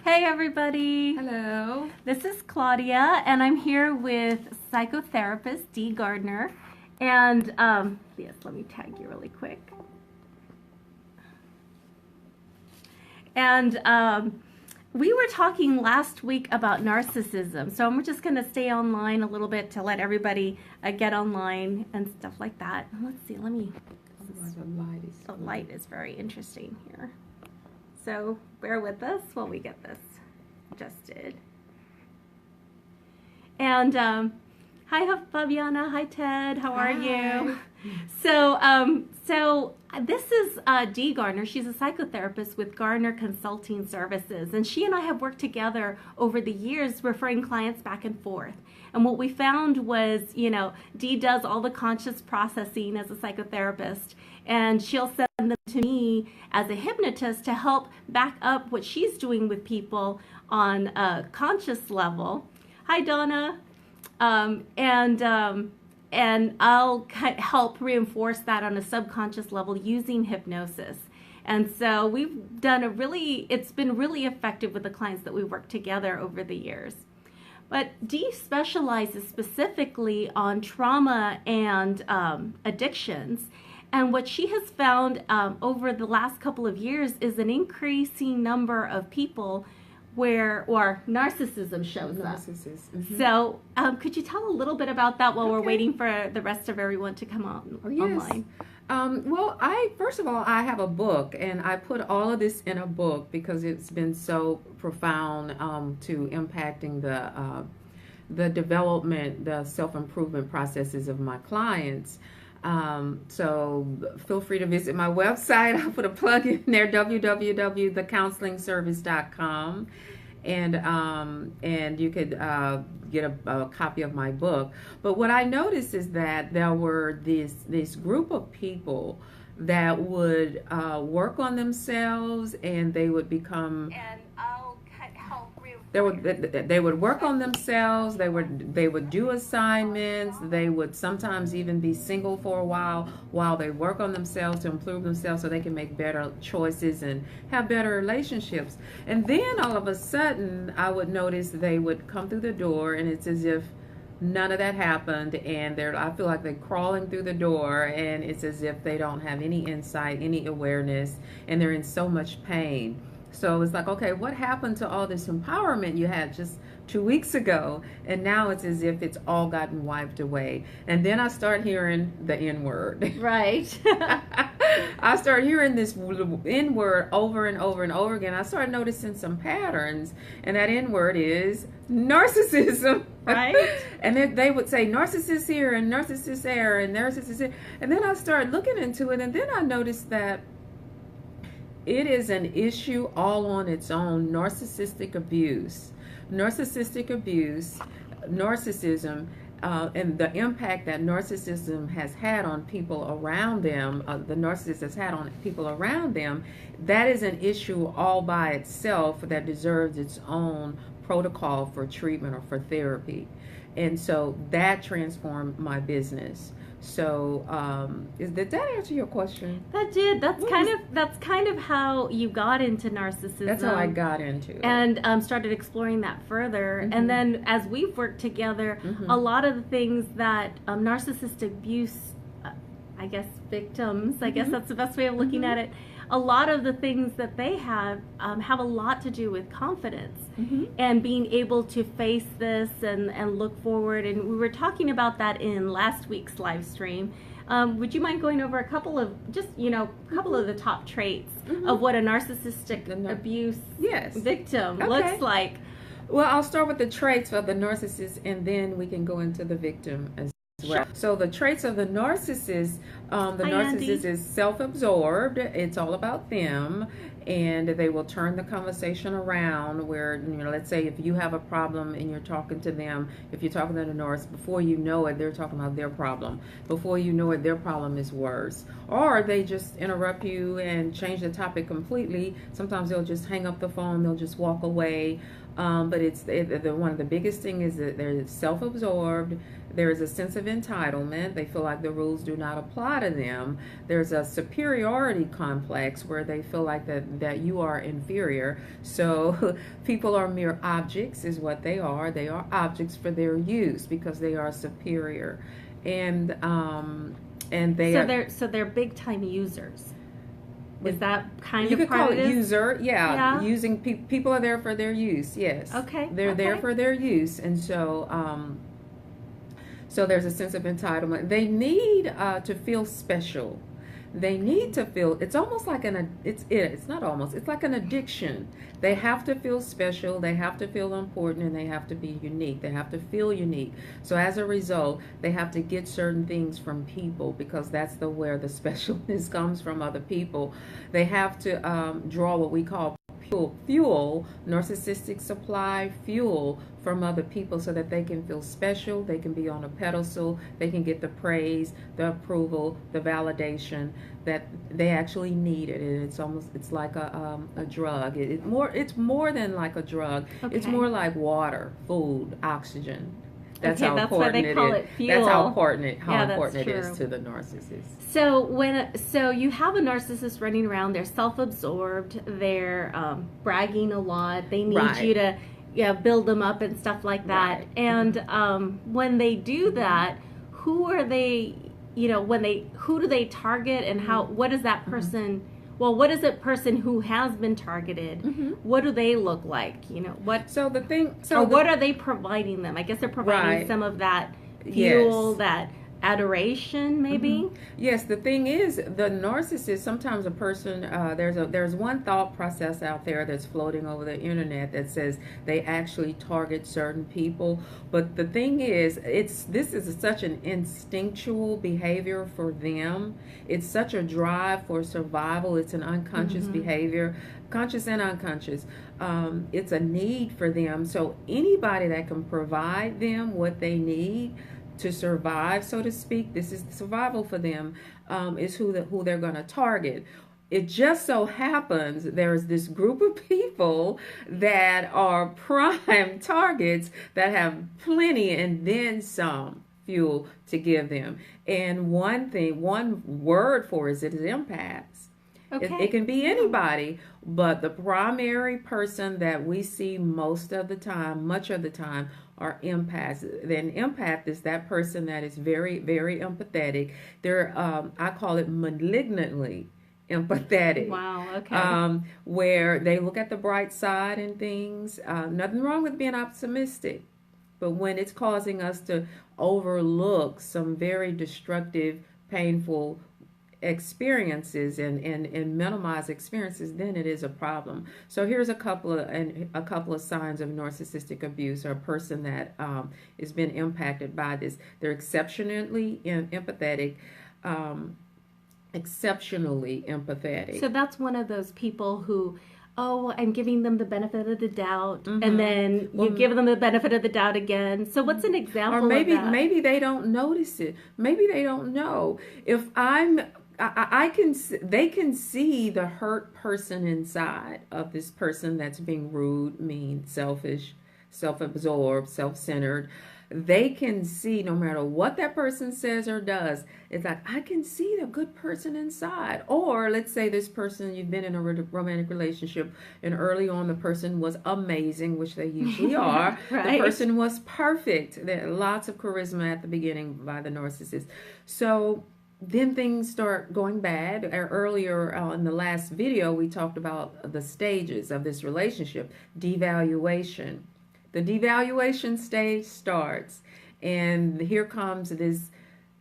Hey everybody! Hello. This is Claudia, and I'm here with psychotherapist Dee Gardner. And yes, let me tag you really quick. And we were talking last week about narcissism, so I'm just going to stay online a little bit to let everybody get online and stuff like that. Let's see, the light is very interesting here. So bear with us while we get this adjusted. And hi Fabiana, hi Ted, how are you? So this is Dee Gardner. She's a psychotherapist with Gardner Consulting Services, and she and I have worked together over the years referring clients back and forth. And what we found was, Dee does all the conscious processing as a psychotherapist, and she'll send them to me as a hypnotist to help back up what she's doing with people on a conscious level. Hi, Donna. And I'll help reinforce that on a subconscious level using hypnosis. And so we've done it's been really effective with the clients that we work together over the years. But Dee specializes specifically on trauma and addictions. And what she has found over the last couple of years is an increasing number of people where narcissism shows up. Mm-hmm. So could you tell a little bit about that while we're waiting for the rest of everyone to come on online? Well, first of all, I have a book, and I put all of this in a book because it's been so profound to impacting the development, the self-improvement processes of my clients. So feel free to visit my website. I'll put a plug in there, www.thecounselingservice.com, and you could get a copy of my book. But what I noticed is that there were this group of people that would work on themselves, and they would become. And I'll help. They would work on themselves. They would do assignments. They would sometimes even be single for a while they work on themselves to improve themselves so they can make better choices and have better relationships. And then all of a sudden, I would notice they would come through the door, and it's as if none of that happened, and I feel like they're crawling through the door, and it's as if they don't have any insight, any awareness, and they're in so much pain. So it's like, okay, what happened to all this empowerment you had just 2 weeks ago? And now it's as if it's all gotten wiped away. And then I start hearing the N-word. Right. I start hearing this N-word over and over and over again. I started noticing some patterns, and that N-word is narcissism. Right. And then they would say narcissist here and narcissist there and narcissist here. And then I started looking into it, and then I noticed that it is an issue all on its own. Narcissistic abuse, narcissism, and the impact that narcissism has had on people around them, the narcissist has had on people around them, that is an issue all by itself that deserves its own protocol for treatment or for therapy. And so that transformed my business. So, did that answer your question? That did. That's kind of how you got into narcissism. That's how I got into it. And started exploring that further. Mm-hmm. And then as we've worked together, mm-hmm. a lot of the things that narcissistic abuse, I guess victims, I guess that's the best way of looking mm-hmm. at it. A lot of the things that they have a lot to do with confidence mm-hmm. and being able to face this and look forward. And we were talking about that in last week's live stream. Would you mind going over a couple of mm-hmm. of the top traits mm-hmm. of what a narcissistic abuse victim looks like? Well, I'll start with the traits of the narcissist, and then we can go into the victim as well. So the traits of the narcissist, narcissist is self-absorbed. It's all about them, and they will turn the conversation around where, let's say if you have a problem and you're talking to them, if you're talking to the narcissist, before you know it, they're talking about their problem. Before you know it, their problem is worse. Or they just interrupt you and change the topic completely. Sometimes they'll just hang up the phone, they'll just walk away. But one of the biggest things is that they're self-absorbed. There is a sense of entitlement. They feel like the rules do not apply to them. There's a superiority complex where they feel like that you are inferior. So people are mere objects is what they are. They are objects for their use because they are superior. And they're big time users. Is that kind you of could part call of it this? user? Yeah, using people are there for their use. Yes. Okay. They're there for their use, and so so there's a sense of entitlement. They need to feel special. They need to feel. It's almost like it's not almost. It's like an addiction. They have to feel special. They have to feel important, and they have to be unique. They have to feel unique. So as a result, they have to get certain things from people because that's where the specialness comes from, other people. They have to draw what we call fuel, narcissistic supply fuel from other people so that they can feel special, they can be on a pedestal, they can get the praise, the approval, the validation that they actually need it. And it's like a drug. It's more than like a drug. Okay. It's more like water, food, oxygen. That's okay, how that's important why they call it fuel. That's how important it true. is to the narcissist. So you have a narcissist running around, they're self-absorbed, they're bragging a lot, they need you to build them up and stuff like that. Right. And when they do that, who are they? Who do they target, and how? What is that person? Well, what is a person who has been targeted? What do they look like? What? What are they providing them? I guess they're providing some of that fuel, that adoration, maybe. Yes, the thing is, the narcissist, sometimes a person, there's one thought process out there that's floating over the internet that says they actually target certain people, but the thing is, this is such an instinctual behavior for them. It's such a drive for survival. It's an unconscious behavior, conscious and unconscious. It's a need for them. So anybody that can provide them what they need to survive, so to speak, this is survival for them, is who they're going to target. It just so happens there's this group of people that are prime targets that have plenty and then some fuel to give them. And one word for it is empaths. It can be anybody, but the primary person that we see much of the time, are empaths. Then empath is that person that is very, very empathetic. They're, I call it malignantly empathetic. Wow, okay. Where they look at the bright side in things. Nothing wrong with being optimistic, but when it's causing us to overlook some very destructive, painful experiences and minimize experiences, then it is a problem. So here's a couple of signs of narcissistic abuse, or a person that has been impacted by this. They're exceptionally empathetic. So that's one of those people who, I'm giving them the benefit of the doubt, and then you give them the benefit of the doubt again. So what's an example of that? Or maybe they don't notice it. Maybe they don't know. If they can see the hurt person inside of this person that's being rude, mean, selfish, self-absorbed, self-centered. They can see, no matter what that person says or does, it's like, I can see the good person inside. Or let's say this person, you've been in a romantic relationship, and early on the person was amazing, which they usually are. Right. The person was perfect. There are lots of charisma at the beginning by the narcissist. So then things start going bad. Earlier in the last video, we talked about the stages of this relationship. Devaluation. The devaluation stage starts, and here comes this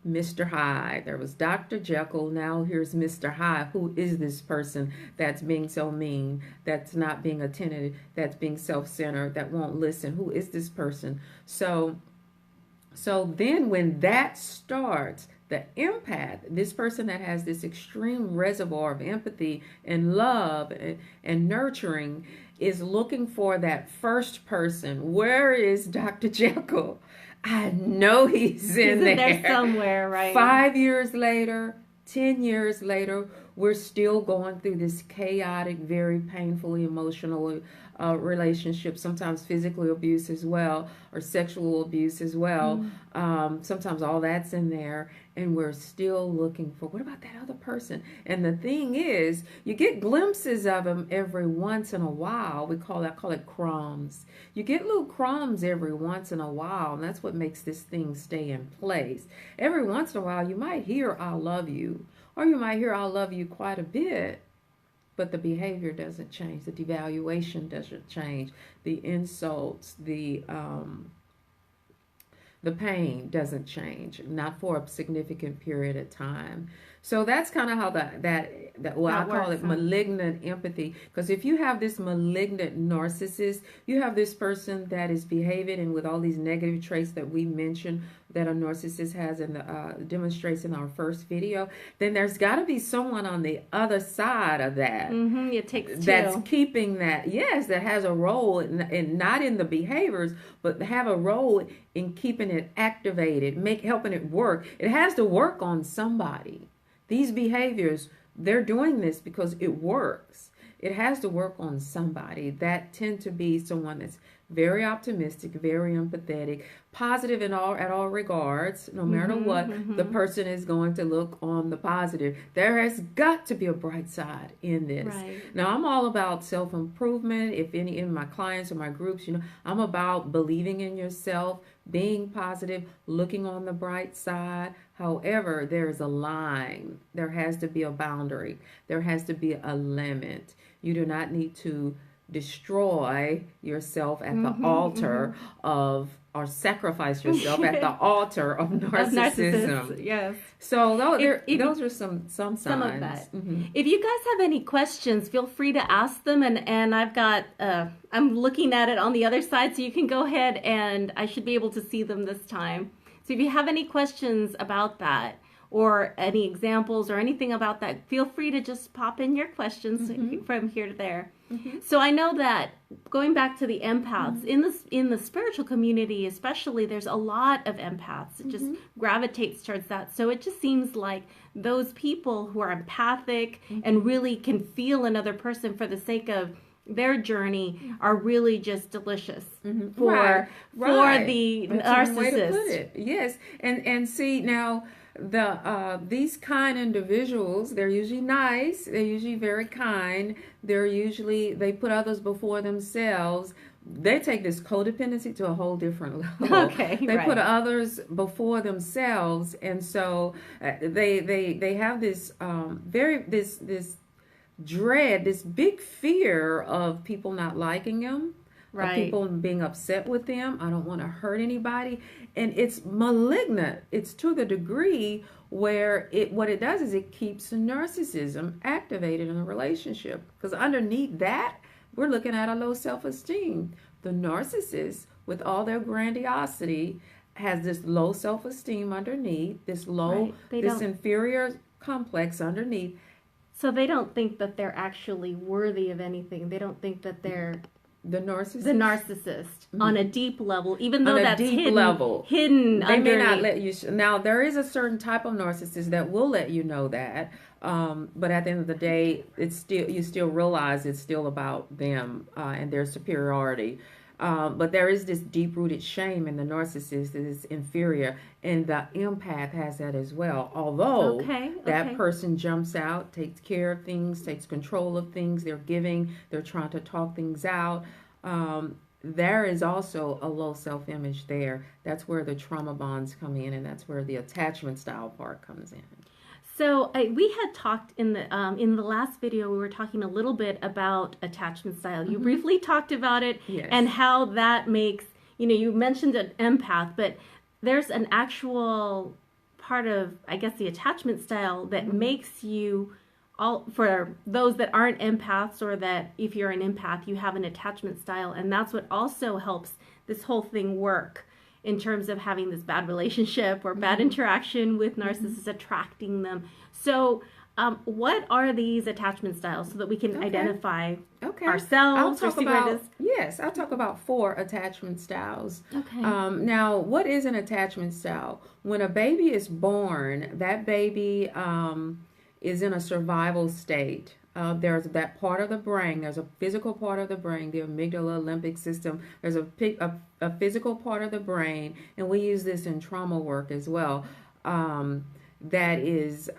Mr. Hyde. There was Dr. Jekyll, now here's Mr. Hyde. Who is this person that's being so mean, that's not being attentive, that's being self-centered, that won't listen? Who is this person? So then when that starts, the empath, this person that has this extreme reservoir of empathy and love and nurturing, is looking for that first person. Where is Dr. Jekyll? I know he's in there somewhere, right? 5 years later, 10 years later, we're still going through this chaotic, very painfully emotional relationship, sometimes physical abuse as well, or sexual abuse as well. Sometimes all that's in there, and we're still looking for, what about that other person? And the thing is, you get glimpses of them every once in a while. We call it crumbs. You get little crumbs every once in a while, and that's what makes this thing stay in place. Every once in a while, you might hear, I love you, or you might hear, I love you quite a bit, but the behavior doesn't change. The devaluation doesn't change. The insults, the pain doesn't change, not for a significant period of time. So that's kind of how I call it malignant empathy. Because if you have this malignant narcissist, you have this person that is behaving and with all these negative traits that we mentioned that a narcissist has and demonstrates in our first video, then there's got to be someone on the other side of that. It takes two. That's keeping that, yes, that has a role in not in the behaviors, but have a role in keeping it activated, helping it work. It has to work on somebody. These behaviors, they're doing this because it works. It has to work on somebody. That tend to be someone that's very optimistic, very empathetic, positive at all regards. No matter what, the person is going to look on the positive. There has got to be a bright side in this. Right. Now, I'm all about self-improvement. If any in my clients or my groups, I'm about believing in yourself, being positive, looking on the bright side. However, there is a line. There has to be a boundary. There has to be a limit. You do not need to destroy yourself at the altar of, or sacrifice yourself at the altar of narcissism. Yes. So those are some signs. Some of that. If you guys have any questions, feel free to ask them. And I've got, I'm looking at it on the other side, so you can go ahead and I should be able to see them this time. So if you have any questions about that, or any examples or anything about that, feel free to just pop in your questions from here to there. So I know that going back to the empaths, in the spiritual community especially, there's a lot of empaths. It just gravitates towards that. So it just seems like those people who are empathic and really can feel another person for the sake of their journey are really just delicious for the narcissist. Way to put it. Yes, and see now, these kind individuals, they're usually nice, they're usually very kind, they put others before themselves. They take this codependency to a whole different level. Okay, they put others before themselves, and so they have this this dread, this big fear of people not liking them. Of people being upset with them. I don't want to hurt anybody. And it's malignant. It's to the degree where what it does is it keeps narcissism activated in a relationship. Because underneath that, we're looking at a low self-esteem. The narcissist, with all their grandiosity, has this low self-esteem underneath, this inferior complex underneath. So they don't think that they're actually worthy of anything. They don't think that they're the narcissist on a deep level, even though that's hidden. They may not let you. Now, there is a certain type of narcissist that will let you know that, but at the end of the day, you still realize it's still about them and their superiority. But there is this deep-rooted shame in the narcissist that is inferior, and the empath has that as well. Although that person jumps out, takes care of things, takes control of things, they're giving, they're trying to talk things out. There is also a low self-image there. That's where the trauma bonds come in, and that's where the attachment style part comes in. So we had talked in the last video, we were talking a little bit about attachment style. You briefly talked about it and how that makes, you mentioned an empath, but there's an actual part of, I guess, the attachment style that makes you, for those that aren't empaths, or that if you're an empath, you have an attachment style. And that's what also helps this whole thing work. In terms of having this bad relationship or bad interaction with narcissists, attracting them. So what are these attachment styles so that we can identify ourselves? I'll talk about 4 attachment styles. Okay. Now, what is an attachment style? When a baby is born, that baby is in a survival state. There's that part of the brain. There's a physical part of the brain, the amygdala, limbic system. There's a physical part of the brain, and we use this in trauma work as well. That is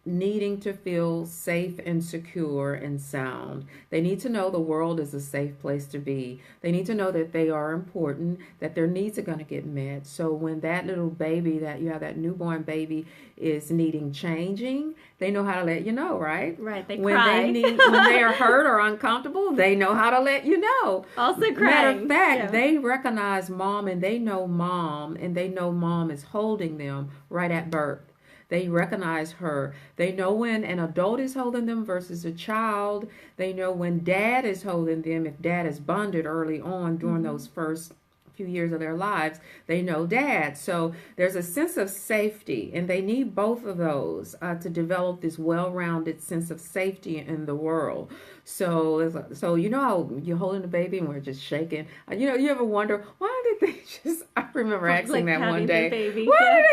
needing to feel safe and secure and sound. They need to know the world is a safe place to be. They need to know that they are important, that their needs are going to get met. So when that little baby, that you have that newborn baby is needing changing, they know how to let you know, right? Right, they when cry. when they are hurt or uncomfortable, they know how to let you know. Also crying. Matter of fact, Yeah. they recognize mom, and they know mom is holding them right at birth. They recognize her. They know when an adult is holding them versus a child. They know when dad is holding them. If dad is bonded early on during those first few years of their lives, they know dad. So there's a sense of safety, and they need both of those to develop this well-rounded sense of safety in the world. So you know how you're holding a baby and we're just shaking. You ever wonder why did they just? I remember asking that one day. Baby. Why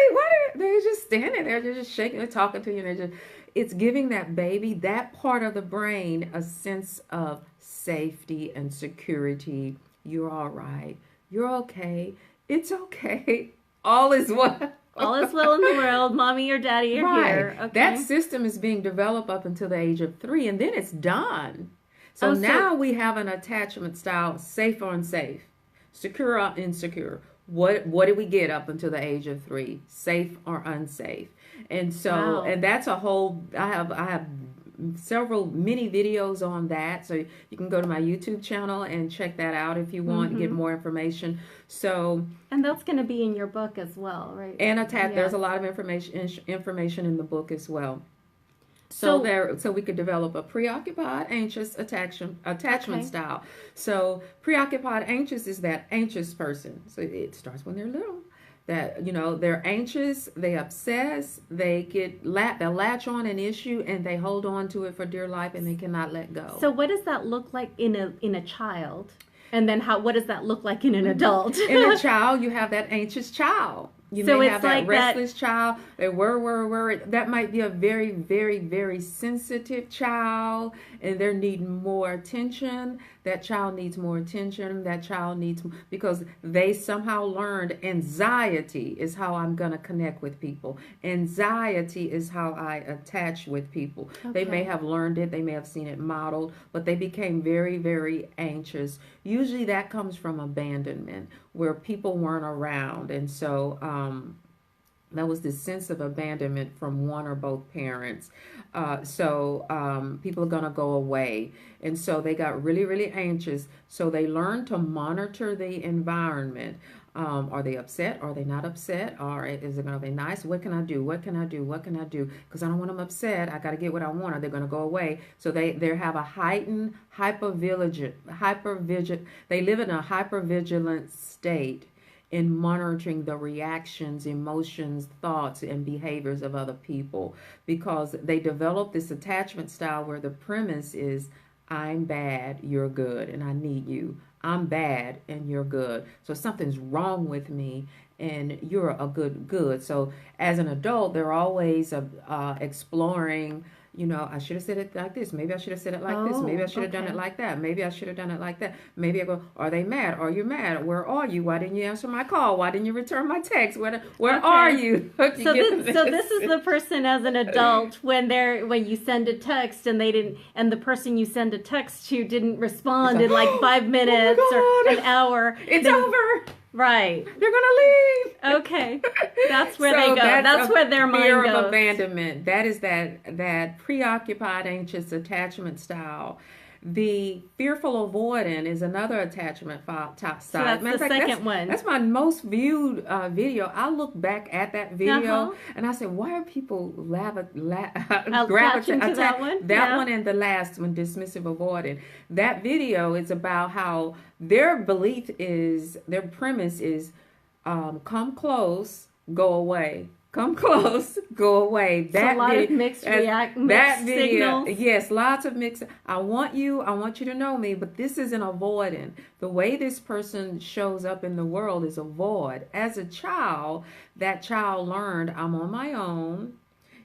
did they just standing there? They're just shaking. They're talking to you. And it's giving that baby, that part of the brain, a sense of safety and security. You're all right. You're okay. It's okay. All is well. All is well in the world. Mommy or daddy are here. Okay. That system is being developed up until the age of 3, and then it's done. So now we have an attachment style: safe or unsafe, secure or insecure. What did we get up until the age of 3? Safe or unsafe? And so, and that's a whole. I have many videos on that, so you can go to my YouTube channel and check that out if you want to get more information. So, and that's going to be in your book as well, right? And there's a lot of information in the book as well. So we could develop a preoccupied anxious attachment style. So preoccupied anxious is that anxious person. So it starts when they're little. That, they're anxious, they obsess, they'll latch on an issue, and they hold on to it for dear life, and they cannot let go. So what does that look like in a child? And then what does that look like in an adult? In a child, you have that anxious child. You may have that restless child. They worry. That might be a very, very, very sensitive child, and they're needing more attention. That child needs more attention. That child needs, because they somehow learned anxiety is how I'm going to connect with people. Anxiety is how I attach with people. Okay. They may have learned it. They may have seen it modeled, but they became very, very anxious. Usually that comes from abandonment, where people weren't around. And so that was this sense of abandonment from one or both parents. People are going to go away. And so they got really, really anxious. So they learned to monitor the environment. Are they upset? Are they not upset? Or is it going to be nice? What can I do? What can I do? What can I do? Because I don't want them upset. I got to get what I want, or they're going to go away. So they have a heightened hypervigilant. They live in a hypervigilant state in monitoring the reactions, emotions, thoughts, and behaviors of other people, because they develop this attachment style where the premise is, I'm bad, you're good, and I need you. I'm bad and you're good. So something's wrong with me and you're a good. So as an adult, they're always exploring, I should have said it like this. Maybe I should have said it like this. Maybe I should have done it like that. Maybe I should have done it like that. Maybe I go, are they mad? Are you mad? Where are you? Why didn't you answer my call? Why didn't you return my text? Where are you? So this is the person as an adult when you send a text and the person you send a text to didn't respond in like 5 minutes or an hour. It's over. Right. They're going to leave. Okay. That's where they go. That's where their mind goes. Fear of abandonment. That is that preoccupied anxious attachment style. The fearful avoidant is another attachment style. So that's the second one. That's my most viewed video. I look back at that video and I say, why are people gravitating to that one? That one and the last one, dismissive avoidant. That video is about how their premise is, come close, go away. Come close, go away. That, so a lot of mixed signals. Yes, lots of mixed. I want you to know me, but this is an avoidant. The way this person shows up in the world is avoid. As a child, that child learned, I'm on my own.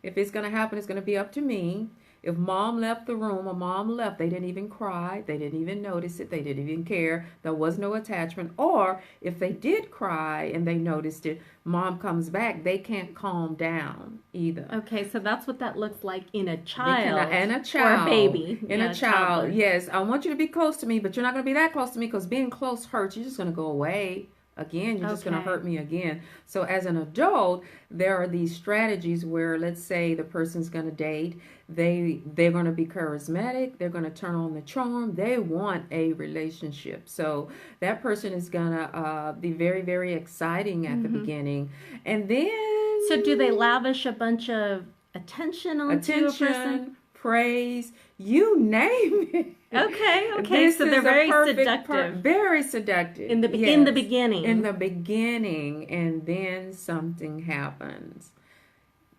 If it's going to happen, it's going to be up to me. If mom left the room or mom left, they didn't even cry. They didn't even notice it. They didn't even care. There was no attachment. Or if they did cry and they noticed it, mom comes back, they can't calm down either. Okay, so that's what that looks like in a child. And a child. Or a baby. In Yeah, a child. toddler. Yes, I want you to be close to me, but you're not going to be that close to me because being close hurts. You're just going to go away. Again, you're just going to hurt me again. So as an adult, there are these strategies where, let's say the person's going to date. They're going to be charismatic. They're going to turn on the charm. They want a relationship. So that person is going to be very, very exciting at the beginning. And then... So do they lavish a bunch of attention onto a person? Praise, you name it. Okay. So they're very seductive. Very seductive. In the beginning. In the beginning, and then something happens.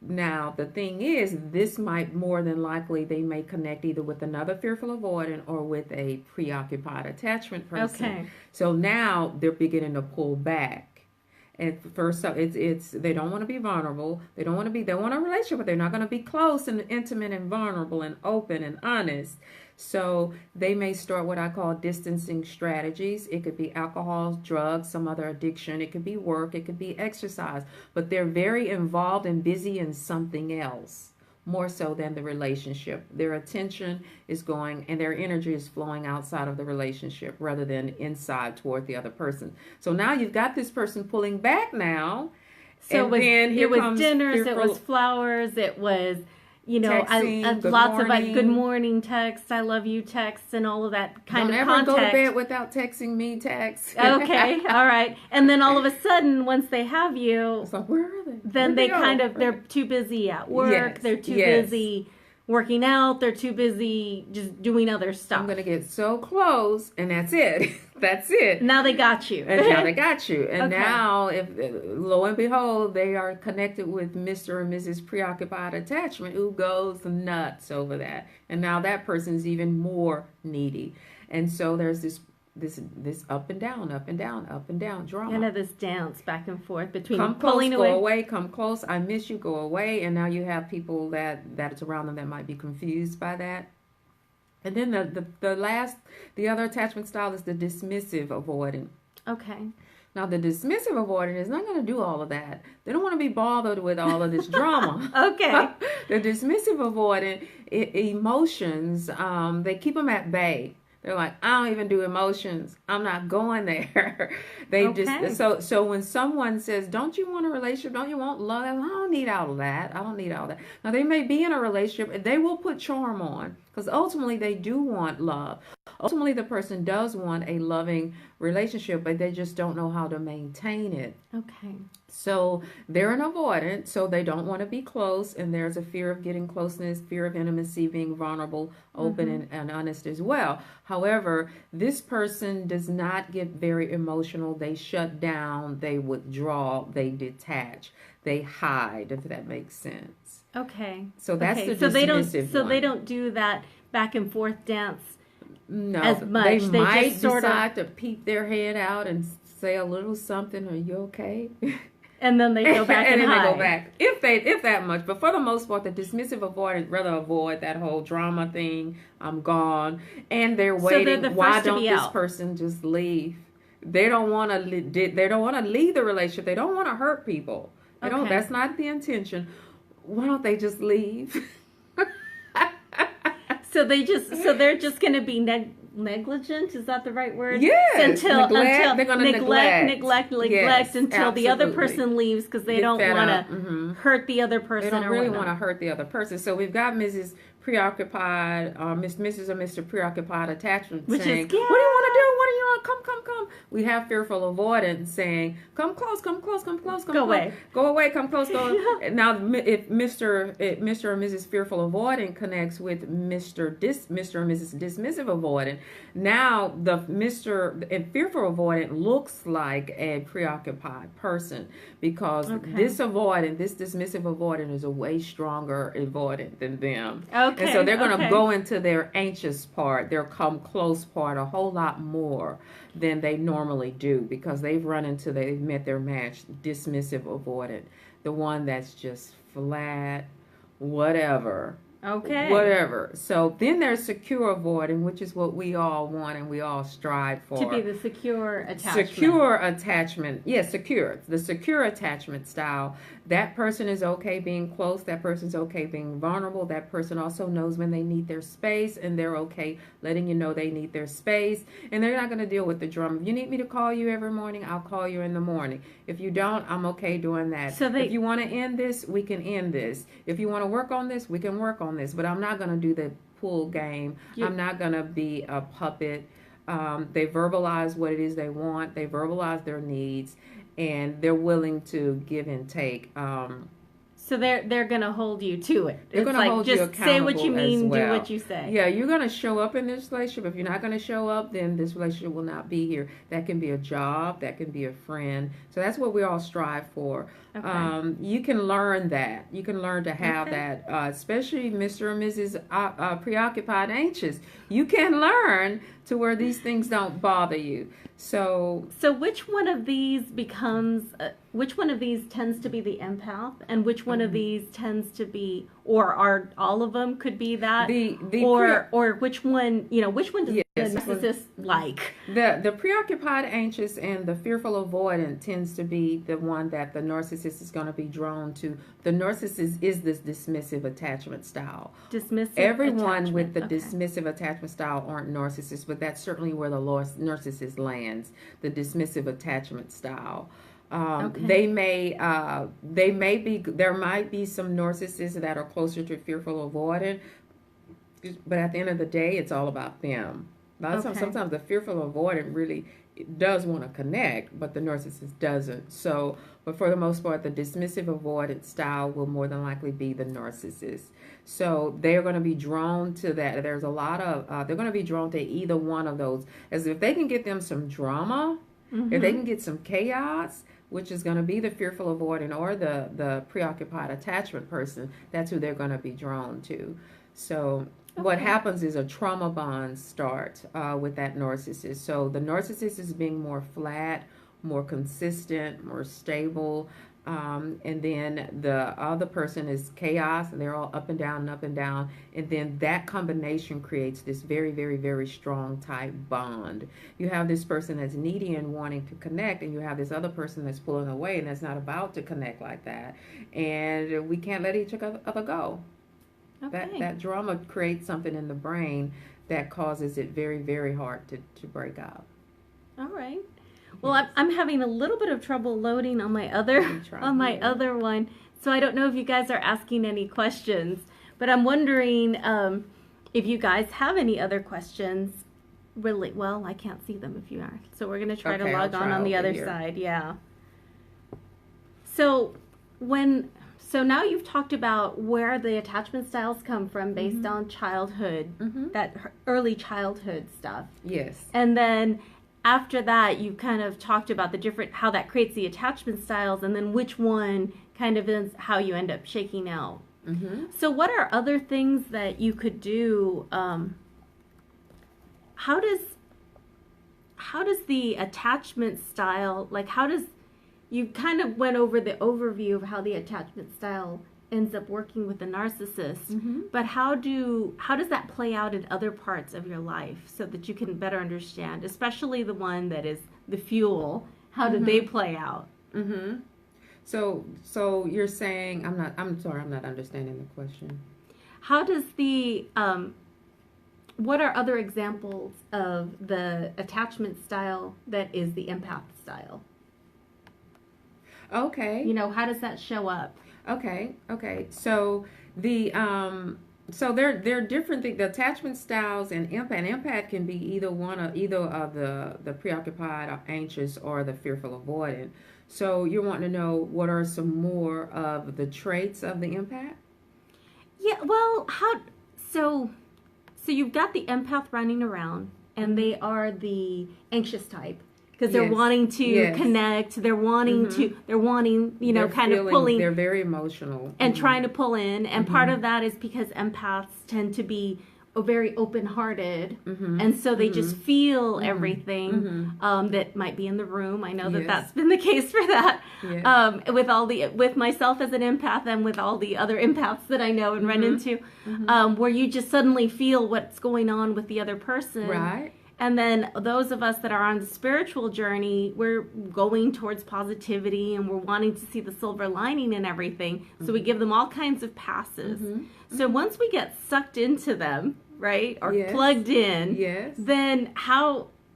Now, the thing is, this might more than likely, they may connect either with another fearful avoidant or with a preoccupied attachment person. Okay. So now they're beginning to pull back. And first, so it's they don't want to be vulnerable. They want a relationship, but they're not going to be close and intimate and vulnerable and open and honest. So they may start what I call distancing strategies. It could be alcohol, drugs, some other addiction. It could be work. It could be exercise. But they're very involved and busy in something else, more so than the relationship. Their attention is going and their energy is flowing outside of the relationship rather than inside toward the other person. So now you've got this person pulling back now. So it was dinners, it was flowers, it was, texting, lots of good morning texts, I love you texts, and all of that kind of contact. Don't ever go to bed without texting me texts. Okay, all right. And then all of a sudden, once they have you, it's like, where are they? Then they're too busy at work. They're too busy working out. They're too busy just doing other stuff. I'm going to get so close, and that's it. That's it. Now they got you. And now, if lo and behold, they are connected with Mr. and Mrs. Preoccupied Attachment, who goes nuts over that. And now that person's even more needy. And so there's this up and down, up and down, up and down drama. This dance back and forth between come close, pulling go away. Come close, I miss you, go away. And now you have people that's around them that might be confused by that. And then the other attachment style is the dismissive avoidant. Okay. Now the dismissive avoidant is not going to do all of that. They don't want to be bothered with all of this drama. Okay. The dismissive avoidant emotions, they keep them at bay. They're like, I don't even do emotions. I'm not going there. So when someone says, don't you want a relationship? Don't you want love? I don't need all of that. Now they may be in a relationship and they will put charm on because ultimately they do want love. Ultimately the person does want a loving relationship, but they just don't know how to maintain it. Okay. So they're an avoidant, so they don't want to be close, and there's a fear of getting closeness, fear of intimacy, being vulnerable, open, and honest as well. However, this person does not get very emotional. They shut down, they withdraw, they detach, they hide, if that makes sense. Okay. So that's the dismissive one. So they don't do that back and forth dance. No, as much. They might just decide to peek their head out and say a little something. Are you okay? And then they go back and then hide. they go back if that much. But for the most part, the dismissive avoidant rather avoid that whole drama thing. I'm gone, and they're waiting. They're Why don't this person just leave? They don't want to. They don't want to leave the relationship. They don't want to hurt people. They don't. That's not the intention. Why don't they just leave? So they're just going to be negligent. Is that the right word? Yes. Until they're going to neglect yes, until the other person leaves because they don't want to hurt the other person. They don't really want to hurt the other person. So we've got Mrs. Preoccupied, Mrs. or Mr. Preoccupied Attachment Which saying, is, what do you want to do? What do you want? Come. We have fearful avoidance saying, come close, come away. Go away, come close, go. Now, if Mr. or Mrs. Fearful Avoidant connects with Mr. or Mrs. Dismissive Avoidant, now the Mr. and Fearful Avoidant looks like a preoccupied person because this dismissive avoidant is a way stronger avoidant than them. Okay. And so they're going to go into their anxious part, their come close part a whole lot more than they normally do because they've met their match, dismissive avoidant, the one that's just flat, whatever. Okay. Whatever. So then there's secure avoiding, which is what we all want and we all strive for. To be the secure attachment. Secure attachment. Yes, secure. The secure attachment style. That person is okay being close. That person's okay being vulnerable. That person also knows when they need their space, and they're okay letting you know they need their space. And they're not going to deal with the drama. If you need me to call you every morning, I'll call you in the morning. If you don't, I'm okay doing that. So if you want to end this, we can end this. If you want to work on this, we can work on this. But I'm not going to do the pull game. I'm not going to be a puppet. They verbalize what it is they want. They verbalize their needs, and they're willing to give and take. So they're gonna hold you to it. They're gonna hold you accountable. Just say what you mean, well. do what you say. Yeah, you're gonna show up in this relationship. If you're not gonna show up, then this relationship will not be here. That can be a job. That can be a friend. So that's what we all strive for. Okay. You can learn that. You can learn to have that, especially Mr. and Mrs. Preoccupied Anxious. You can learn to where these things don't bother you. So which one of these becomes, which one of these tends to be the empath, and which one of these tends to be, or are all of them could be that, or which one, which one does the narcissist like? The preoccupied anxious and the fearful avoidant tends to be the one that the narcissist is going to be drawn to. The narcissist is this dismissive attachment style. Everyone with the dismissive attachment style aren't narcissists, but that's certainly where the narcissist lands. The dismissive attachment style. There might be some narcissists that are closer to fearful avoidant, but at the end of the day, it's all about them. Sometimes the fearful avoidant really does want to connect, but the narcissist doesn't. So, but for the most part, the dismissive avoidant style will more than likely be the narcissist. So they're going to be drawn to that. There's a lot of, they're going to be drawn to either one of those. As if they can get them some drama, if they can get some chaos, which is going to be the fearful avoidant or the preoccupied attachment person, that's who they're going to be drawn to. So what happens is a trauma bond starts with that narcissist. So the narcissist is being more flat, more consistent, more stable. And then the other person is chaos, and they're all up and down and up and down. And then that combination creates this very, very, very strong type bond. You have this person that's needy and wanting to connect, and you have this other person that's pulling away and that's not about to connect like that. And we can't let each other go. Okay. That drama creates something in the brain that causes it very, very hard to break up. All right. Well, I'm having a little bit of trouble loading on my other other one, so I don't know if you guys are asking any questions. But I'm wondering if you guys have any other questions. Really, well, I can't see them if you are. So we're gonna try to log on the other side. Yeah. So now you've talked about where the attachment styles come from based on childhood, that early childhood stuff. Yes. And then after that, you kind of talked about how that creates the attachment styles, and then which one kind of is how you end up shaking out. So what are other things that you could do? How does the attachment style, you kind of went over the overview of how the attachment style ends up working with the narcissist, but how does that play out in other parts of your life so that you can better understand, especially the one that is the fuel? How do they play out? So you're saying, I'm sorry, I'm not understanding the question. How does what are other examples of the attachment style that is the empath style? Okay. How does that show up? Okay. So there are different things. The attachment styles and empath can be either of the preoccupied or anxious or the fearful avoidant. So you're wanting to know what are some more of the traits of the empath? Yeah. Well, so you've got the empath running around, and they are the anxious type. Because they're wanting to connect, they're wanting kind of pulling. They're very emotional. And trying to pull in. And part of that is because empaths tend to be very open-hearted, Mm-hmm. and so they just feel Mm-hmm. everything Mm-hmm. that might be in the room. I know that Yes. that's been the case for that. Yes. With myself as an empath and with all the other empaths that I know and run into, where you just suddenly feel what's going on with the other person. Right. And then those of us that are on the spiritual journey, we're going towards positivity and we're wanting to see the silver lining in everything. So we give them all kinds of passes. So once we get sucked into them, right, or Yes. plugged in, Yes. then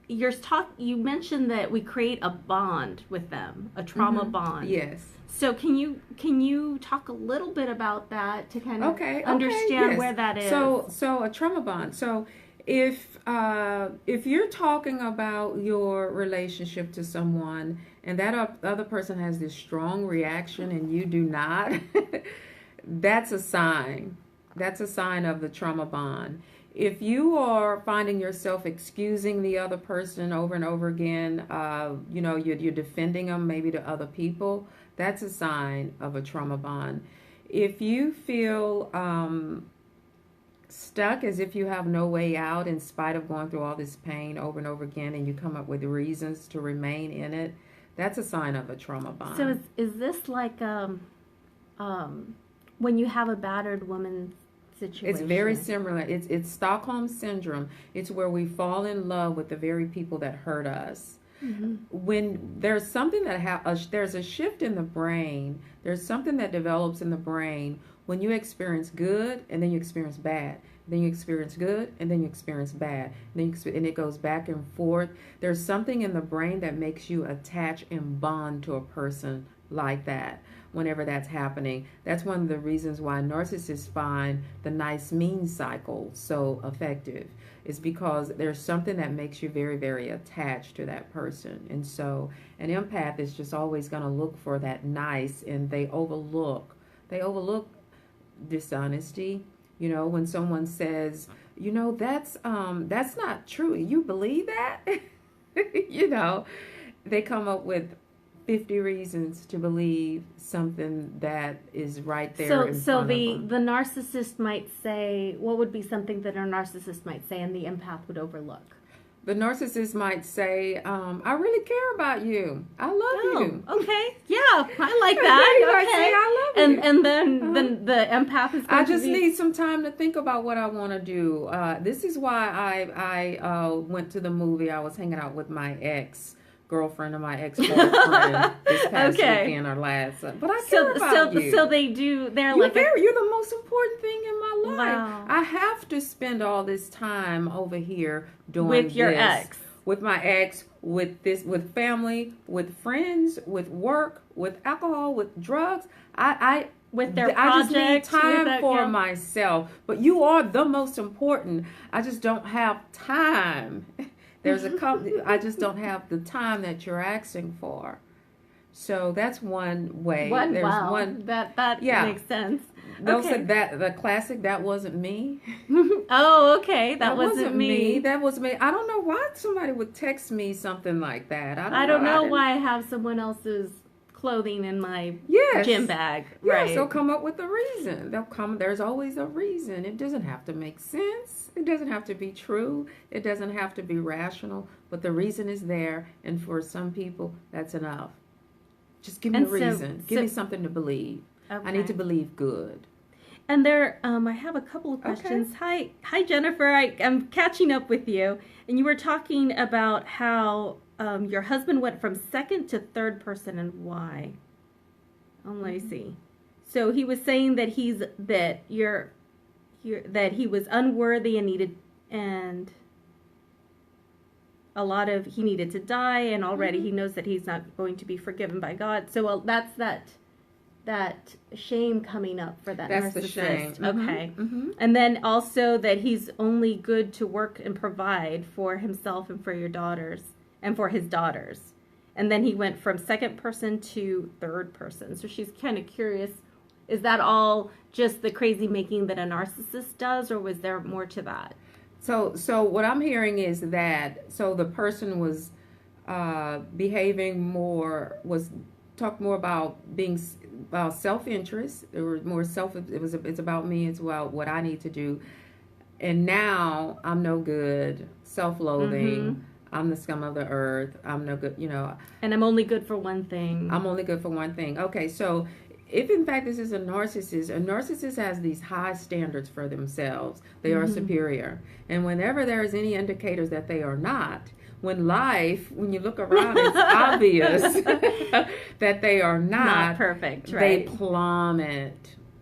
you mentioned that we create a bond with them, a trauma bond. Yes. So can you talk a little bit about that to kind of understand yes. where that is? So a trauma bond. So if you're talking about your relationship to someone and that other person has this strong reaction and you do not, that's a sign. That's a sign of the trauma bond. If you are finding yourself excusing the other person over and over again, you're defending them maybe to other people, that's a sign of a trauma bond. If you feel stuck as if you have no way out in spite of going through all this pain over and over again and you come up with reasons to remain in it, that's a sign of a trauma bond. So is this like when you have a battered woman situation? It's very similar. It's Stockholm syndrome. It's where we fall in love with the very people that hurt us. When there's something there's a shift in the brain, there's something that develops in the brain when you experience good and then you experience bad, then you experience good and then you experience bad, and it goes back and forth. There's something in the brain that makes you attach and bond to a person like that. Whenever that's happening, that's one of the reasons why narcissists find the nice mean cycle so effective. Is because there's something that makes you very, very attached to that person. And so an empath is just always going to look for that nice, and they overlook dishonesty. When someone says, that's not true. You believe that? They come up with 50 reasons to believe something that is right there in front of them. The narcissist might say, what would be something that a narcissist might say and the empath would overlook? The narcissist might say, I really care about you. I love you. Okay. Yeah, I like that. Okay. Say, I love you. And then the empath is going I just need some time to think about what I want to do. This is why I went to the movie. I was hanging out with my ex-girlfriend and my ex-boyfriend this past weekend or last. But I care about you. So they do. They're you're the most important thing in my life. Wow. I have to spend all this time over here doing with your ex, with my ex, with family, with friends, with work, with alcohol, with drugs. With their I just need project, time for myself. But you are the most important. I just don't have time. I just don't have the time that you're asking for. So that's one way. That makes sense. Those said that the classic, that wasn't me. Oh, okay. That wasn't me. That was me. I don't know why somebody would text me something like that. I don't know why I have someone else's clothing in my gym bag. Yes, they'll come up with a reason. There's always a reason. It doesn't have to make sense. It doesn't have to be true. It doesn't have to be rational. But the reason is there, and for some people, that's enough. Just give me a reason. Give me something to believe. Okay. I need to believe good. And I have a couple of questions. Okay. Hi, Jennifer. I'm catching up with you, and you were talking about how your husband went from second to third person, and why? Let me see. So he was saying that that he was unworthy and needed he needed to die, and already he knows that he's not going to be forgiven by God. So that's that shame coming up for that narcissist. That's the shame. Okay. And then also that he's only good to work and provide for himself and for your daughters and for his daughters. And then he went from second person to third person. So she's kind of curious, is that all just the crazy making that a narcissist does, or was there more to that? So what I'm hearing is that the person was talked more about being about self-interest. There were more it's about me. It's about what I need to do. and now I'm no good, self-loathing. Mm-hmm. I'm the scum of the earth. I'm no good, And I'm only good for one thing. I'm only good for one thing. Okay, so if in fact this is a narcissist has these high standards for themselves. They are superior. And whenever there is any indicators that they are not, when you look around, it's obvious that they are not perfect, right?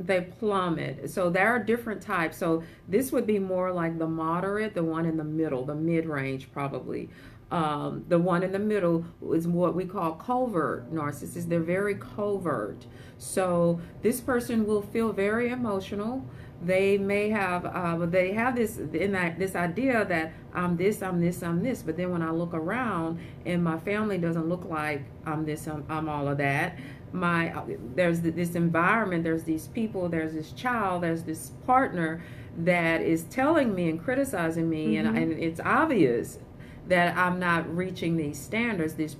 They plummet. So there are different types. So this would be more like the moderate, the one in the middle, the mid-range probably. The one in the middle is what we call covert narcissists. They're very covert. So this person will feel very emotional. They may have, they have this idea that I'm this, but then when I look around and my family doesn't look like I'm this, I'm all of that. There's this environment, there's these people, there's this child, there's this partner that is telling me and criticizing me, and it's obvious that I'm not reaching these standards, these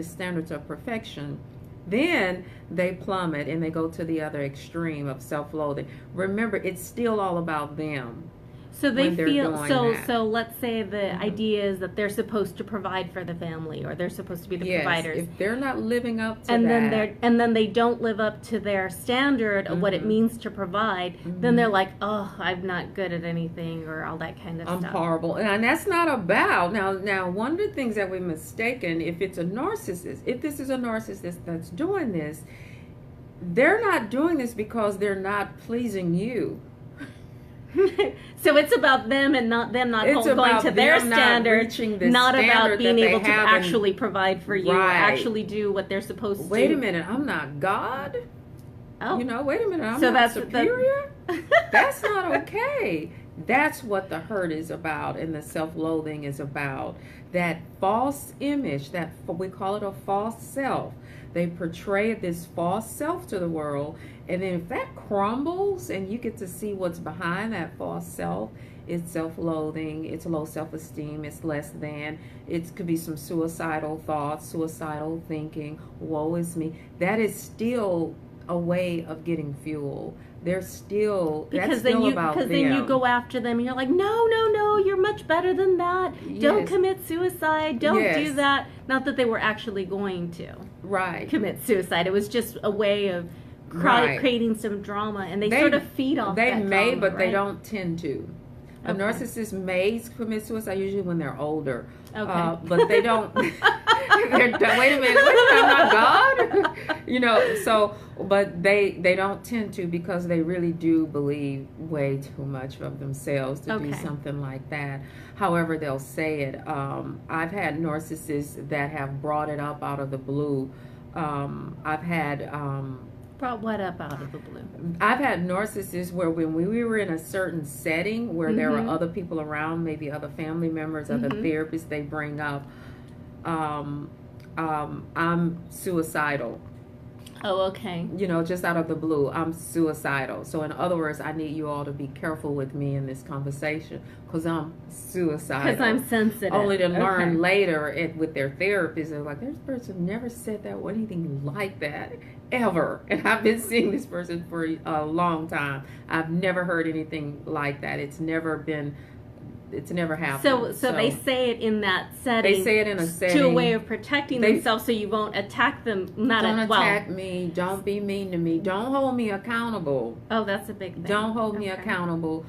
standards of perfection. Then they plummet and they go to the other extreme of self-loathing. Remember, it's still all about them. So they feel so let's say the idea is that they're supposed to provide for the family, or they're supposed to be the providers. If they're not living up to then they don't live up to their standard of what it means to provide, then they're like, "Oh, I'm not good at anything," or all that kind of stuff. I'm horrible. And that's not about now one of the things that we're mistaken, if it's a narcissist, if this is a narcissist that's doing this, they're not doing this because they're not pleasing you. So it's about them and not them not going to their standard, not about being able to actually provide for you, or actually do what they're supposed to. Wait a minute, I'm not God. Oh, wait a minute, I'm not superior. That's not okay. That's what the hurt is about, and the self-loathing is about. That false image, that we call it a false self. They portray this false self to the world, and then if that crumbles and you get to see what's behind that false self, it's self-loathing, it's low self-esteem, it's less than, it could be some suicidal thoughts, suicidal thinking, woe is me. That is still a way of getting fuel. They're still, because then you go after them and you're like, no, you're much better than that. Yes. Don't commit suicide. Don't do that. Not that they were actually going to commit suicided. It was just a way of creating some drama, and they sort of feed off that drama. They may, but they don't tend to. A narcissist may commit suicide usually when they're older. Okay. But they don't. Wait a minute, I'm not God. But they don't tend to, because they really do believe way too much of themselves to do something like that. However, they'll say it. I've had narcissists that have brought it up out of the blue. I've had. Brought what up out of the blue? I've had narcissists where when we were in a certain setting where there were other people around, maybe other family members, other therapists, they bring up, I'm suicidal. Oh, okay. Just out of the blue, I'm suicidal. So in other words, I need you all to be careful with me in this conversation because I'm suicidal. Because I'm sensitive. Only to learn later with their therapist, they're like, this person never said that or anything like that ever. And I've been seeing this person for a long time. I've never heard anything like that. It's never happened. So they say it in that setting. They say it in a setting to a way of protecting themselves, so you won't attack them. Don't attack me. Don't be mean to me. Don't hold me accountable. Oh, that's a big thing. Don't hold me accountable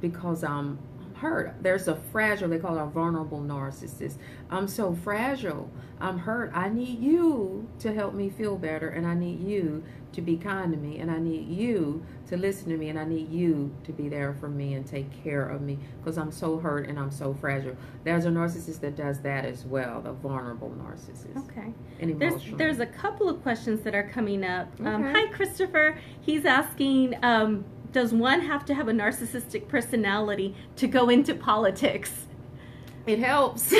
because I'm hurt. There's a fragile, they call it a vulnerable narcissist. I'm so fragile. I'm hurt. I need you to help me feel better, and I need you to be kind to me, and I need you to listen to me, and I need you to be there for me and take care of me because I'm so hurt and I'm so fragile. There's a narcissist that does that as well, the vulnerable narcissist. Okay. And emotional. There's a couple of questions that are coming up. Hi, Christopher. He's asking, does one have to have a narcissistic personality to go into politics? It helps.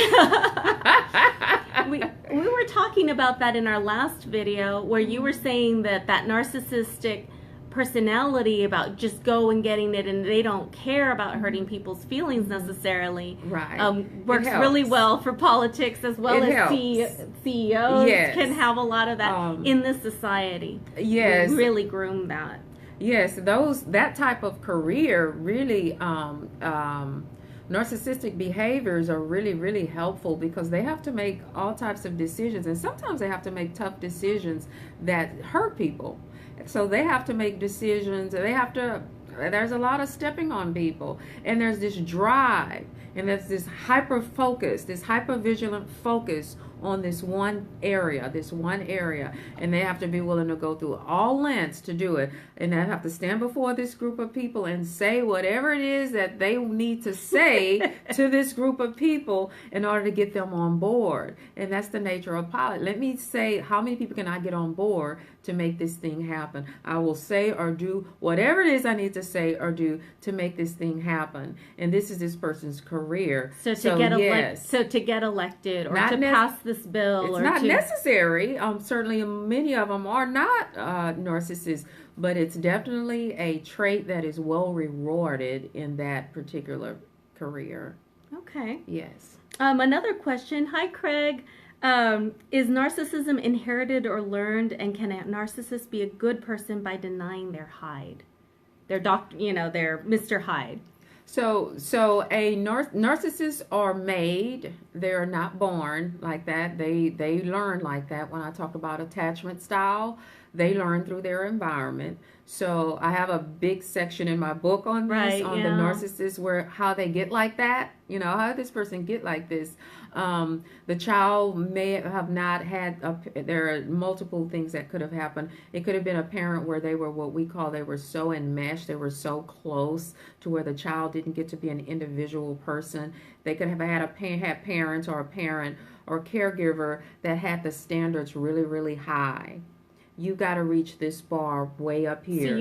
we were talking about that in our last video, where you were saying that narcissistic personality about just go and getting it, and they don't care about hurting people's feelings necessarily. Right. Works really well for politics as well as CEOs can have a lot of that in this society. Yes. We really groom that. Yes, that type of career really, narcissistic behaviors are really, really helpful because they have to make all types of decisions, and sometimes they have to make tough decisions that hurt people. So they have to make decisions. There's a lot of stepping on people, and there's this drive, and there's this hyper focus, this hyper vigilant focus on this one area, and they have to be willing to go through all lengths to do it, and they have to stand before this group of people and say whatever it is that they need to say to this group of people in order to get them on board. And that's the nature of pilot. Let me say, how many people can I get on board to make this thing happen? I will say or do whatever it is I need to say or do to make this thing happen. And this is this person's career. So to get elected or Not to pass this bill, it's or not to necessary. Certainly, many of them are not narcissists, but it's definitely a trait that is well rewarded in that particular career. Okay. Yes. Another question. Hi, Craig. Is narcissism inherited or learned, and can a narcissist be a good person by denying their Hyde, their Mr. Hyde? So Narcissists are made. They're not born like that. They learn like that. When I talk about attachment style, they learn through their environment. So I have a big section in my book on this, the narcissists, where how they get like that. How did this person get like this? The child may have not had, there are multiple things that could have happened. It could have been a parent where they were they were so enmeshed, they were so close to where the child didn't get to be an individual person. They could have had parents or a parent or caregiver that had the standards really, really high. You got to reach this bar way up here. So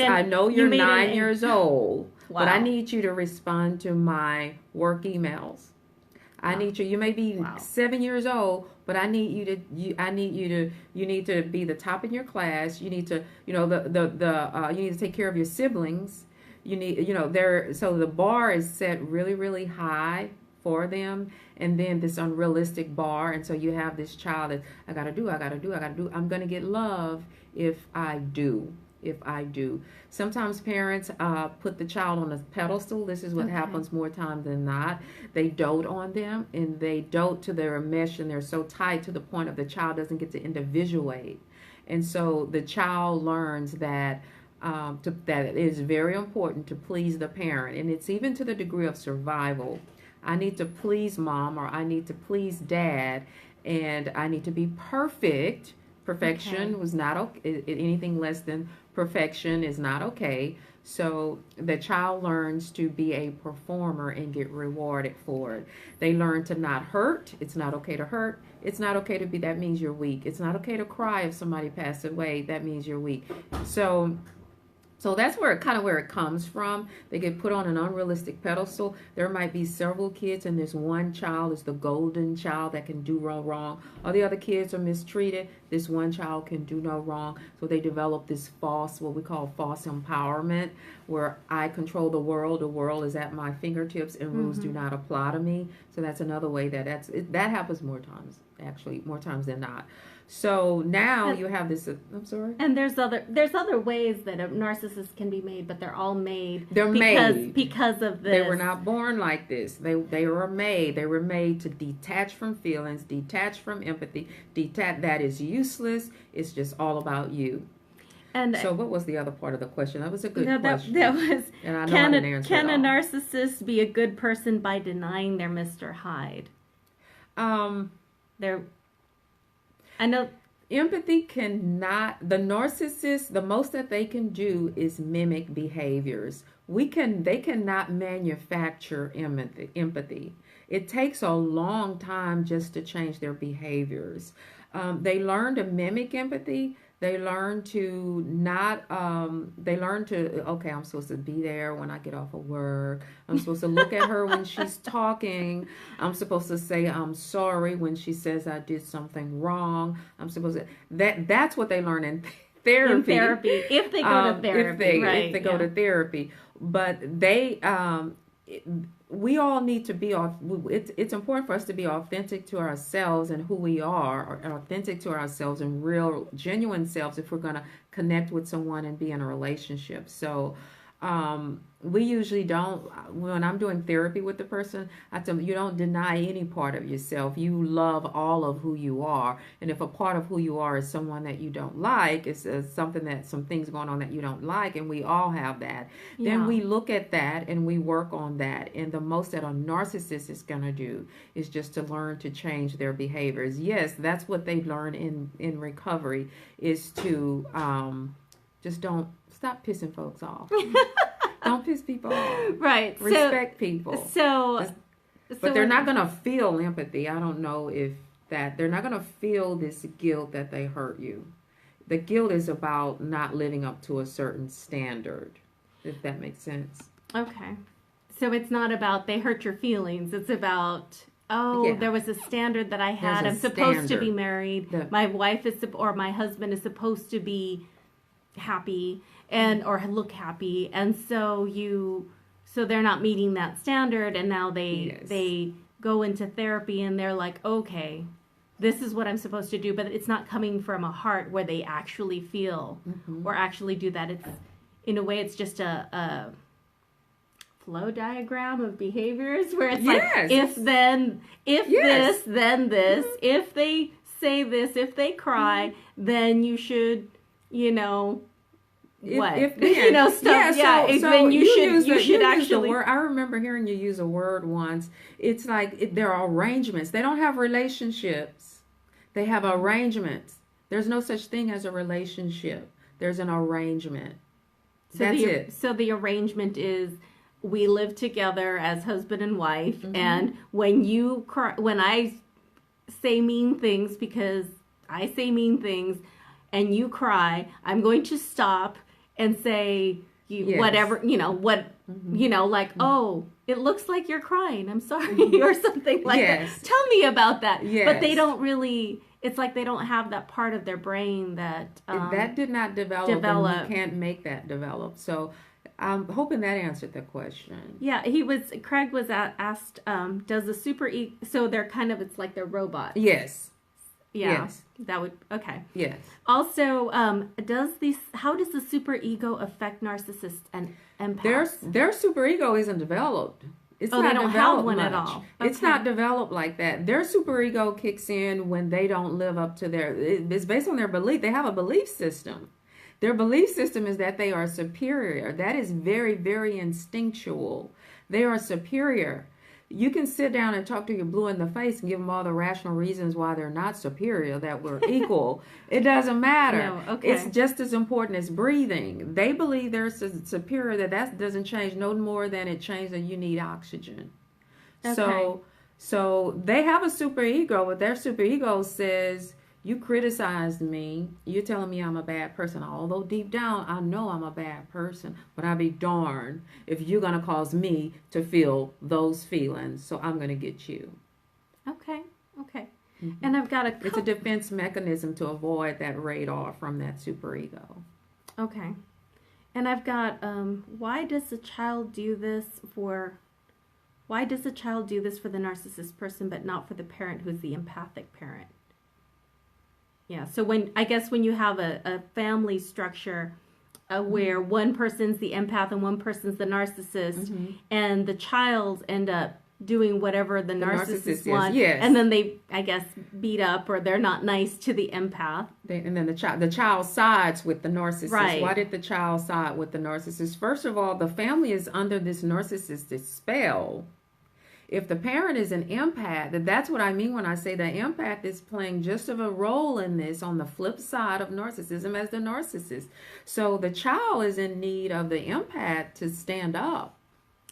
I know you're 9 years old, but I need you to respond to my work emails. I need you. You may be 7 years old, but you need to be the top in your class. You need to, you need to take care of your siblings. So the bar is set really, really high for them, and then this unrealistic bar, and so you have this child that I gotta do. I'm gonna get love if I do. Sometimes parents put the child on a pedestal. This is what happens more times than not. They dote on them, and they dote to their mesh, and they're so tight to the point of the child doesn't get to individuate. And so the child learns that that it is very important to please the parent, and it's even to the degree of survival. I need to please mom, or I need to please dad, and I need to be perfect. Perfection was not okay. Anything less than perfection is not okay. So the child learns to be a performer and get rewarded for it. They learn to not hurt. It's not okay to hurt. It's not okay to be, that means you're weak. It's not okay to cry if somebody passed away. That means you're weak. So that's where it comes from. They get put on an unrealistic pedestal. There might be several kids, and this one child is the golden child that can do no wrong. All the other kids are mistreated. This one child can do no wrong. So they develop this what we call false empowerment, where I control the world is at my fingertips, and rules do not apply to me. So that's another way that happens more times than not. So now you have this. I'm sorry. And there's other ways that a narcissist can be made, but they're all made. Because of this. They were not born like this. They were made. They were made to detach from feelings, detach from empathy. That is useless. It's just all about you. And so, what was the other part of the question? That was a good question. That was. And I know I didn't answer Can a narcissist be a good person by denying their Mr. Hyde? I know empathy cannot, the narcissist, the most that they can do is mimic behaviors. They cannot manufacture empathy. It takes a long time just to change their behaviors. They learn to mimic empathy. They learn to okay, I'm supposed to be there when I get off of work. I'm supposed to look at her when she's talking. I'm supposed to say I'm sorry when she says I did something wrong. That's what they learn in therapy. If they go to therapy. If they go to therapy. But we all need to be off. It's important for us to be authentic to ourselves and who we are, or authentic to ourselves and real, genuine selves if we're going to connect with someone and be in a relationship. So we usually don't, when I'm doing therapy with the person, I tell them, you don't deny any part of yourself. You love all of who you are. And if a part of who you are is someone that you don't like, it's something that, some things going on that you don't like, and we all have that, then we look at that and we work on that. And the most that a narcissist is going to do is just to learn to change their behaviors. Yes, that's what they learn in recovery, is to just don't stop pissing folks off. Don't piss people off. Right. Respect people. But they're not going to feel empathy. I don't know if that, they're not going to feel this guilt that they hurt you. The guilt is about not living up to a certain standard, if that makes sense. Okay. So it's not about they hurt your feelings. It's about, there was a standard that I had. I'm supposed to be married. My wife is, or my husband is supposed to be happy or look happy, and so they're not meeting that standard, and now they go into therapy and they're like, okay, this is what I'm supposed to do, but it's not coming from a heart where they actually feel or actually do that. It's, in a way, it's just a flow diagram of behaviors where it's like, if then, if this, then this, if they say this, if they cry, then you should, what? Stuff. Then you should actually. I remember hearing you use a word once. It's like there are arrangements. They don't have relationships. They have arrangements. There's no such thing as a relationship. There's an arrangement. That's it. So the arrangement is, we live together as husband and wife, and when you cry, when I say mean things because I say mean things, and you cry, I'm going to stop and say whatever, like, oh, it looks like you're crying. I'm sorry, or something like that. Tell me about that. But they don't really, it's like they don't have that part of their brain that that did not develop. And you can't make that develop. So I'm hoping that answered the question. Yeah, Craig was asked, does the super ego, so they're kind of, it's like they're robots. Yes. Yeah, that would, okay. Yes. Also, how does the super ego affect narcissists and empaths? Their super ego isn't developed. It's not they don't developed have one much. at all. It's not developed like that. Their super ego kicks in when they don't live up to it's based on their belief. They have a belief system. Their belief system is that they are superior. That is very, very instinctual. They are superior. You can sit down and talk to your blue in the face and give them all the rational reasons why they're not superior, that we're equal. It doesn't matter. No, okay. It's just as important as breathing. They believe they're superior, that doesn't change no more than it changes that you need oxygen. Okay. So they have a super ego, but their super ego says, you criticized me. You're telling me I'm a bad person. Although deep down, I know I'm a bad person. But I'll be darned if you're going to cause me to feel those feelings. So I'm going to get you. Okay. And I've got It's a defense mechanism to avoid that radar from that super ego. Okay. And I've got, why does the child do this for the narcissist person, but not for the parent who's the empathic parent? Yeah, so when you have a family structure where one person's the empath and one person's the narcissist, and the child end up doing whatever the narcissist wants, and then they, beat up, or they're not nice to the empath. And then the child sides with the narcissist. Right. Why did the child side with the narcissist? First of all, the family is under this narcissistic spell. If the parent is an empath, that's what I mean when I say the empath is playing just of a role in this on the flip side of narcissism as the narcissist. So the child is in need of the empath to stand up.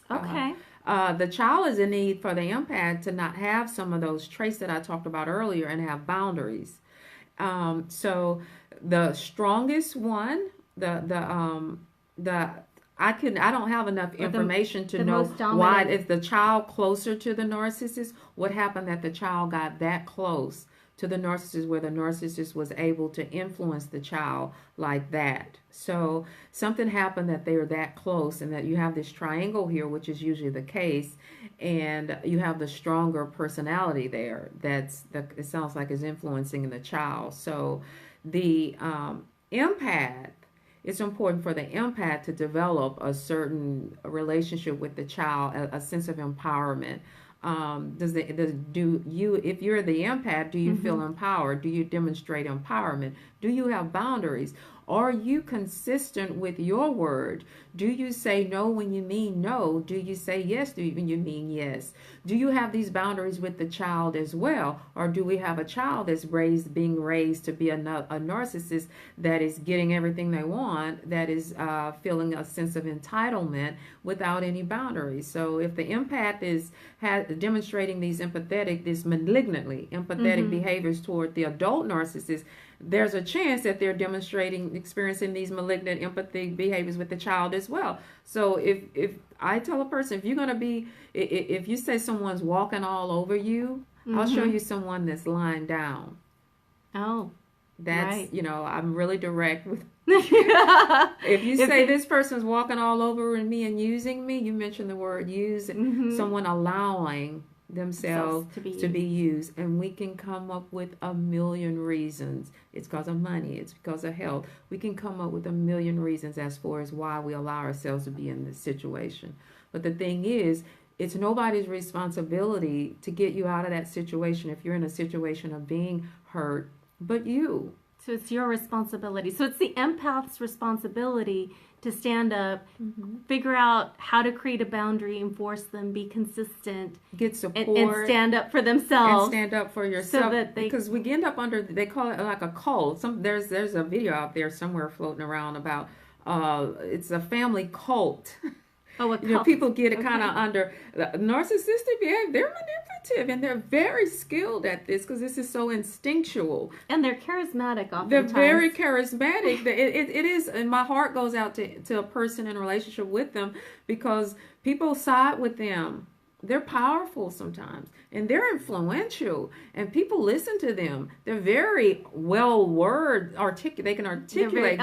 Okay. The child is in need for the empath to not have some of those traits that I talked about earlier and have boundaries. So the strongest one, I don't have enough information to know why, if the child closer to the narcissist, what happened that the child got that close to the narcissist, where the narcissist was able to influence the child like that. So something happened that they are that close, and that you have this triangle here, which is usually the case, and you have the stronger personality there. It sounds like is influencing the child. So the empath, it's important for the empath to develop a certain relationship with the child, a sense of empowerment. If you're the empath, do you feel empowered? Do you demonstrate empowerment? Do you have boundaries? Are you consistent with your word? Do you say no when you mean no? Do you say yes when you mean yes? Do you have these boundaries with the child as well? Or do we have a child that's being raised to be a narcissist that is getting everything they want, that is feeling a sense of entitlement without any boundaries? So if the empath is demonstrating these malignantly empathetic behaviors toward the adult narcissist, there's a chance that they're experiencing these malignant empathy behaviors with the child as well. So if I tell a person, if you say someone's walking all over you, I'll show you someone that's lying down. Oh, that's right. I'm really direct with. If you say this person's walking all over me and using me, you mentioned the word use, someone allowing themselves to be used, and we can come up with a million reasons. It's because of money, it's because of health. We can come up with a million reasons as far as why we allow ourselves to be in this situation. But the thing is, it's nobody's responsibility to get you out of that situation if you're in a situation of being hurt, but you. So it's your responsibility. So it's the empath's responsibility to stand up, figure out how to create a boundary, enforce them, be consistent, get support, and stand up for themselves, and stand up for yourself. So that because we end up under, they call it like a cult. There's a video out there somewhere floating around about it's a family cult. Oh, a cult. People get it kind of under narcissistic behavior. They're manipulative, and they're very skilled at this because this is so instinctual. And they're charismatic oftentimes. They're very charismatic. It is, and my heart goes out to a person in a relationship with them, because people side with them. They're powerful sometimes, and they're influential, and people listen to them. They're very they can articulate,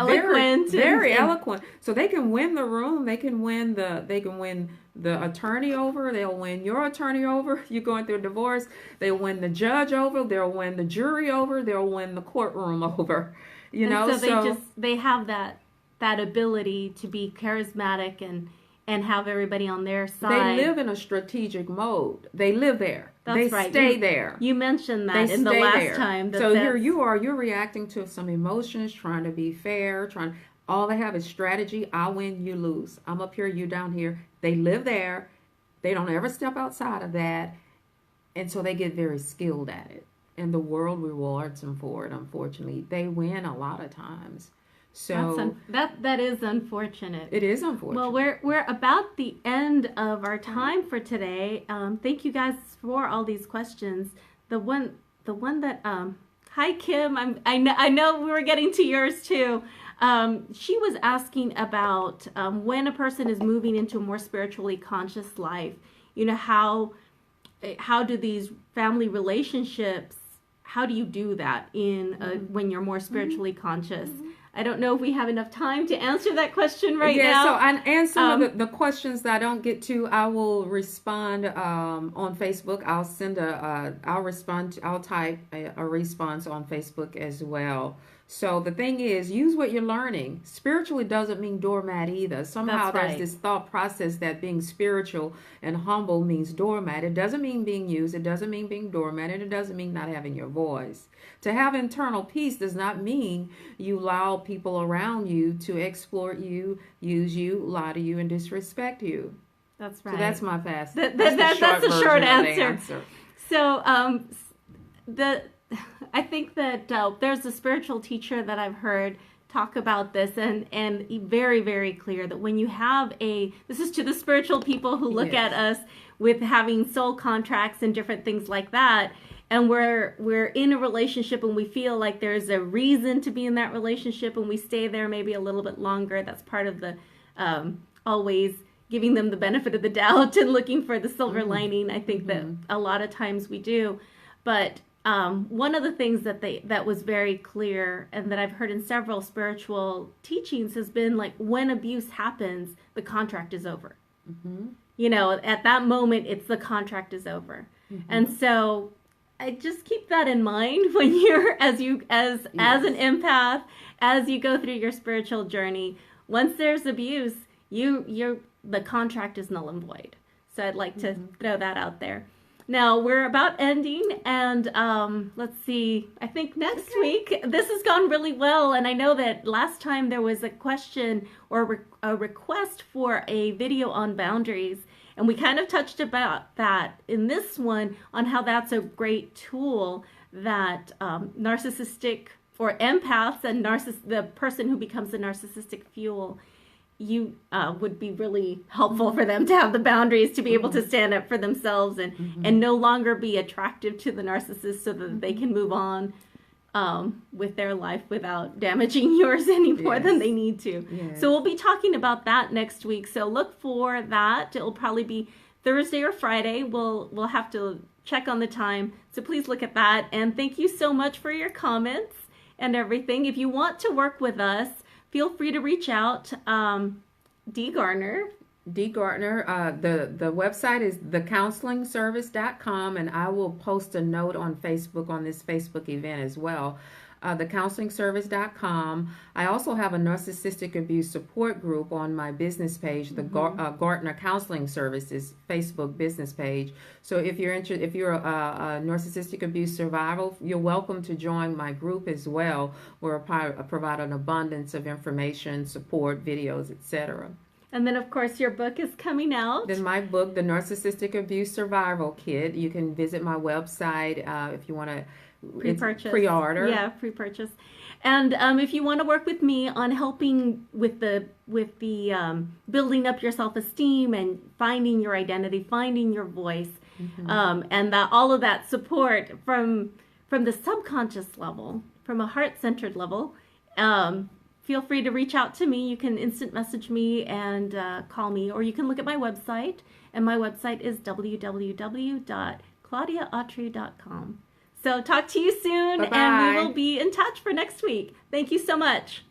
very eloquent. So they can win the room. They can win the attorney over. They'll win your attorney over. You're going through a divorce. They'll win the judge over. They'll win the jury over. They'll win the courtroom over. So they have that ability to be charismatic and have everybody on their side. They live in a strategic mode. They live there. That's right. They stay there. You mentioned that in the last time. So here you are. You're reacting to some emotions, trying to be fair. All they have is strategy. I win, you lose. I'm up here, you down here. They live there. They don't ever step outside of that. And so they get very skilled at it. And the world rewards them for it, unfortunately. They win a lot of times. So that is unfortunate. It is unfortunate. Well, we're about the end of our time for today. Thank you guys for all these questions. The one that hi Kim, I know we were getting to yours too. She was asking about when a person is moving into a more spiritually conscious life. How do these family relationships? How do you do that when you're more spiritually conscious? I don't know if we have enough time to answer that question now. Yeah, and some of the questions that I don't get to, I will respond on Facebook. I'll type a response on Facebook as well. So the thing is, use what you're learning. Spiritually doesn't mean doormat either. Somehow there's this thought process that being spiritual and humble means doormat. It doesn't mean being used. It doesn't mean being doormat. And it doesn't mean not having your voice. To have internal peace does not mean you allow people around you to exploit you, use you, lie to you, and disrespect you. That's right. So that's my fast. That's a short answer. So I think that there's a spiritual teacher that I've heard talk about this, and very, very clear that when you have this is to the spiritual people who look at us with having soul contracts and different things like that, and we're in a relationship and we feel like there's a reason to be in that relationship and we stay there maybe a little bit longer. That's part of the always giving them the benefit of the doubt and looking for the silver lining. I think that a lot of times we do. But one of the things that was very clear and that I've heard in several spiritual teachings has been like, when abuse happens, the contract is over. Mm-hmm. You know, at that moment, it's the contract is over. Mm-hmm. And so I just keep that in mind when you're, as an empath, as you go through your spiritual journey. Once there's abuse, the contract is null and void. So I'd like to throw that out there. Now, we're about ending, and let's see, I think next week, this has gone really well, and I know that last time there was a question or a request for a video on boundaries, and we kind of touched about that in this one, on how that's a great tool that narcissistic, or empaths and the person who becomes the narcissistic fuel, you would be really helpful for them to have the boundaries to be able to stand up for themselves and no longer be attractive to the narcissist, so that they can move on with their life without damaging yours any more than they need to. Yes. So we'll be talking about that next week. So look for that. It'll probably be Thursday or Friday. We'll have to check on the time. So please look at that. And thank you so much for your comments and everything. If you want to work with us, feel free to reach out. D. Gardner. The website is thecounselingservice.com, and I will post a note on Facebook on this Facebook event as well. Thecounselingservice.com. I also have a narcissistic abuse support group on my business page, the Gardner Counseling Services Facebook business page. So if you're interested, if you're a narcissistic abuse survivor, you're welcome to join my group as well, where I provide an abundance of information, support, videos, etc. And then, of course, your book is coming out. Then my book, The Narcissistic Abuse Survival Kit. You can visit my website if you want to pre-purchase. Pre-order. Yeah, pre-purchase. And if you want to work with me on helping with the building up your self-esteem and finding your identity, finding your voice, and all of that support from the subconscious level, from a heart-centered level, feel free to reach out to me. You can instant message me and call me, or you can look at my website, and my website is www.claudiaautry.com. So talk to you soon. Bye-bye. And we will be in touch for next week. Thank you so much.